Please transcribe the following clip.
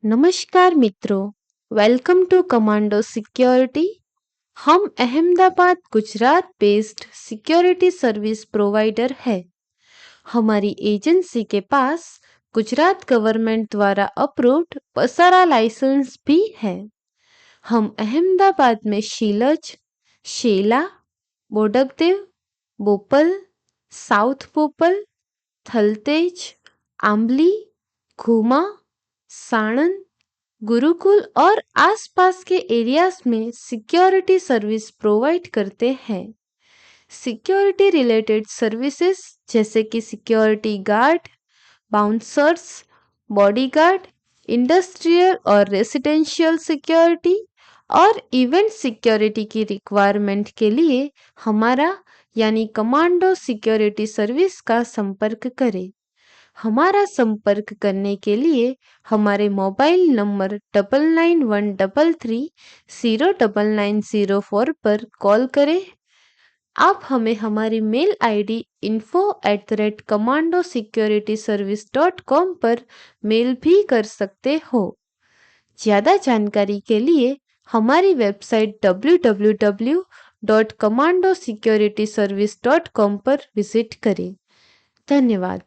नमस्कार मित्रों, welcome to commando security. हम Ahmedabad Gujarat based security service provider है। हमारी एजेंसी के पास गुजरात गवर्नमेंट द्वारा अप्रूव्ड पसारा लाइसेंस भी है। हम अहमदाबाद में शीलज, शेला, बोडकदेव, बोपल, साउथ बोपल, थलतेज, आंबली, घुमा, साणंद, गुरुकुल और आसपास के एरियाज में सिक्योरिटी सर्विस प्रोवाइड करते हैं। सिक्योरिटी रिलेटेड सर्विसेज जैसे कि security guard, bouncers, bodyguard, industrial और रेसिडेंशियल सिक्योरिटी और इवेंट सिक्योरिटी की रिक्वायरमेंट के लिए हमारा यानी कमांडो सिक्योरिटी सर्विस का संपर्क करें। हमारा संपर्क करने के लिए हमारे मोबाइल नंबर 9913309904 पर कॉल करें। आप हमें हमारी मेल आईडी info@commandosecurityservice.com पर मेल भी कर सकते हो। ज़्यादा जानकारी के लिए हमारी वेबसाइट www.commandosecurityservice.com पर विजिट करें। धन्यवाद।